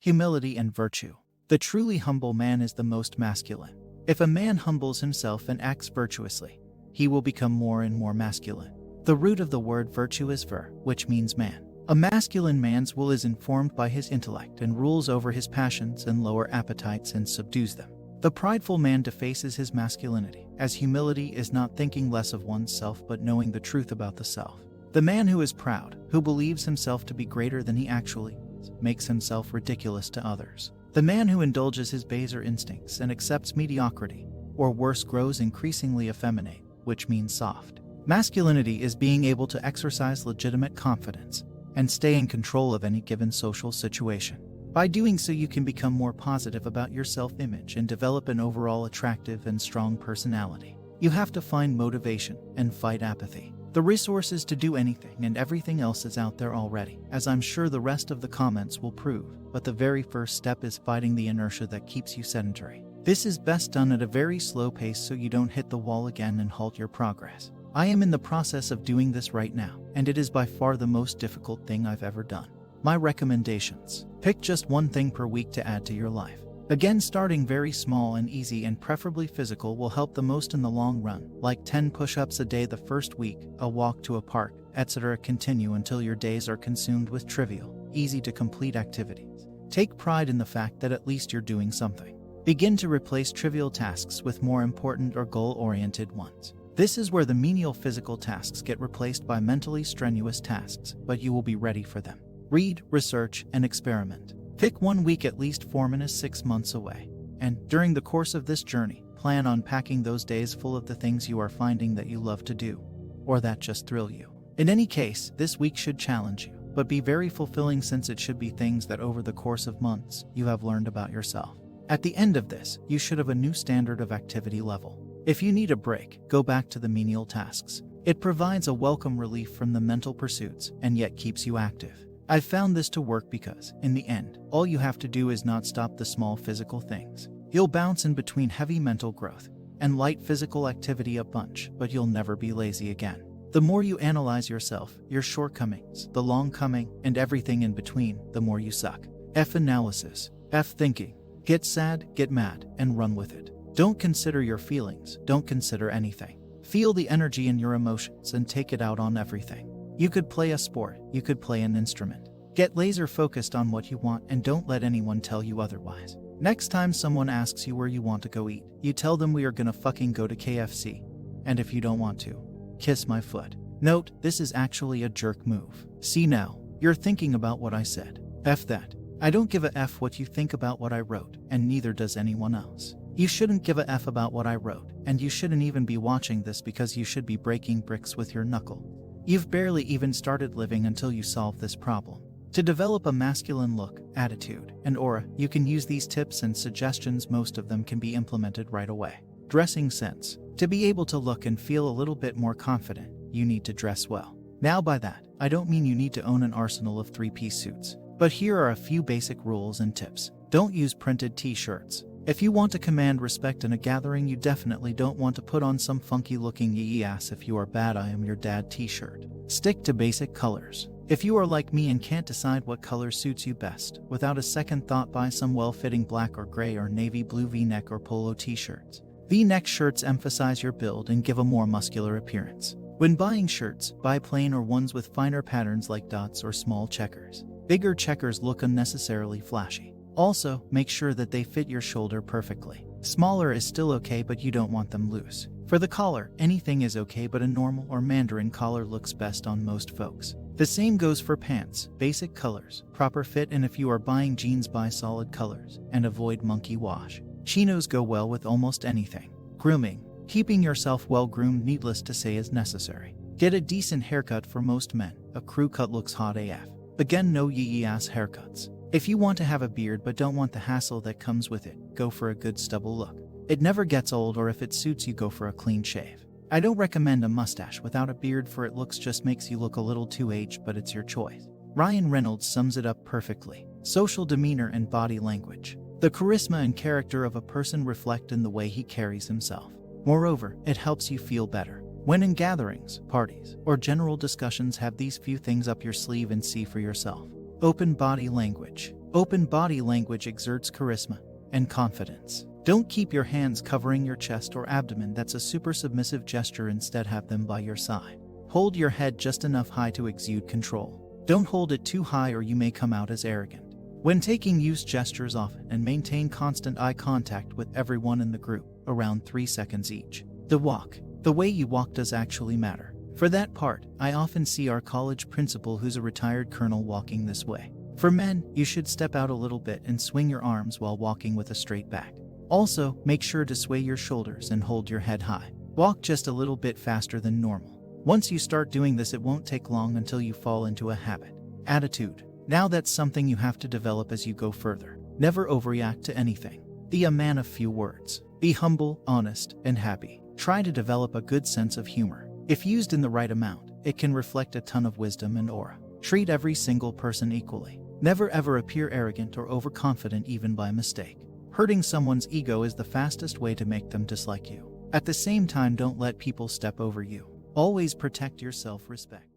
Humility and virtue. The truly humble man is the most masculine. If a man humbles himself and acts virtuously, he will become more and more masculine. The root of the word virtue is vir, which means man. A masculine man's will is informed by his intellect and rules over his passions and lower appetites and subdues them. The prideful man defaces his masculinity, as humility is not thinking less of oneself but knowing the truth about the self. The man who is proud, who believes himself to be greater than he actually is, makes himself ridiculous to others. The man who indulges his baser instincts and accepts mediocrity, or worse, grows increasingly effeminate, which means soft. Masculinity is being able to exercise legitimate confidence and stay in control of any given social situation. By doing so, you can become more positive about your self-image and develop an overall attractive and strong personality. You have to find motivation and fight apathy. The resources to do anything and everything else is out there already, as I'm sure the rest of the comments will prove, but the very first step is fighting the inertia that keeps you sedentary. This is best done at a very slow pace so you don't hit the wall again and halt your progress. I am in the process of doing this right now, and it is by far the most difficult thing I've ever done. My recommendations: pick just one thing per week to add to your life. Again, starting very small and easy and preferably physical will help the most in the long run, like 10 push-ups a day the first week, a walk to a park, etc. Continue until your days are consumed with trivial, easy to complete activities. Take pride in the fact that at least you're doing something. Begin to replace trivial tasks with more important or goal-oriented ones. This is where the menial physical tasks get replaced by mentally strenuous tasks, but you will be ready for them. Read, research, and experiment. Pick 1 week at least 4 minutes 6 months away. And during the course of this journey, plan on packing those days full of the things you are finding that you love to do, or that just thrill you. In any case, this week should challenge you, but be very fulfilling since it should be things that over the course of months you have learned about yourself. At the end of this, you should have a new standard of activity level. If you need a break, go back to the menial tasks. It provides a welcome relief from the mental pursuits and yet keeps you active. I've found this to work because, in the end, all you have to do is not stop the small physical things. You'll bounce in between heavy mental growth and light physical activity a bunch, but you'll never be lazy again. The more you analyze yourself, your shortcomings, the long coming, and everything in between, the more you suck. F analysis. F thinking. Get sad, get mad, and run with it. Don't consider your feelings, don't consider anything. Feel the energy in your emotions and take it out on everything. You could play a sport, you could play an instrument. Get laser focused on what you want and don't let anyone tell you otherwise. Next time someone asks you where you want to go eat, you tell them we are gonna fucking go to KFC. And if you don't want to, kiss my foot. Note, this is actually a jerk move. See now, you're thinking about what I said. F that. I don't give a F what you think about what I wrote, and neither does anyone else. You shouldn't give a F about what I wrote, and you shouldn't even be watching this because you should be breaking bricks with your knuckle. You've barely even started living until you solve this problem. To develop a masculine look, attitude, and aura, you can use these tips and suggestions. Most of them can be implemented right away. Dressing sense. To be able to look and feel a little bit more confident, you need to dress well. Now by that, I don't mean you need to own an arsenal of 3-piece suits. But here are a few basic rules and tips. Don't use printed t-shirts. If you want to command respect in a gathering, you definitely don't want to put on some funky-looking yee ass if you are bad I am your dad t-shirt. Stick to basic colors. If you are like me and can't decide what color suits you best, without a second thought buy some well-fitting black or gray or navy blue v-neck or polo t-shirts. V-neck shirts emphasize your build and give a more muscular appearance. When buying shirts, buy plain or ones with finer patterns like dots or small checkers. Bigger checkers look unnecessarily flashy. Also, make sure that they fit your shoulder perfectly. Smaller is still okay, but you don't want them loose. For the collar, anything is okay, but a normal or mandarin collar looks best on most folks. The same goes for pants, basic colors, proper fit, and if you are buying jeans, buy solid colors, and avoid monkey wash. Chinos go well with almost anything. Grooming. Keeping yourself well groomed, needless to say, is necessary. Get a decent haircut. For most men, a crew cut looks hot AF. Again, no yee ass haircuts. If you want to have a beard but don't want the hassle that comes with it, go for a good stubble look. It never gets old, or if it suits you, go for a clean shave. I don't recommend a mustache without a beard, for it looks just makes you look a little too aged, but it's your choice. Ryan Reynolds sums it up perfectly. Social demeanor and body language. The charisma and character of a person reflect in the way he carries himself. Moreover, it helps you feel better. When in gatherings, parties, or general discussions, have these few things up your sleeve and see for yourself. Open body language. Open body language exerts charisma and confidence. Don't keep your hands covering your chest or abdomen. That's a super submissive gesture. Instead, have them by your side. Hold your head just enough high to exude control. Don't hold it too high or you may come out as arrogant. When taking, use gestures often and maintain constant eye contact with everyone in the group, around 3 seconds each. The walk. The way you walk does actually matter. For that part, I often see our college principal, who's a retired colonel, walking this way. For men, you should step out a little bit and swing your arms while walking with a straight back. Also, make sure to sway your shoulders and hold your head high. Walk just a little bit faster than normal. Once you start doing this, it won't take long until you fall into a habit. Attitude. Now that's something you have to develop as you go further. Never overreact to anything. Be a man of few words. Be humble, honest, and happy. Try to develop a good sense of humor. If used in the right amount, it can reflect a ton of wisdom and aura. Treat every single person equally. Never ever appear arrogant or overconfident, even by mistake. Hurting someone's ego is the fastest way to make them dislike you. At the same time, don't let people step over you. Always protect your self-respect.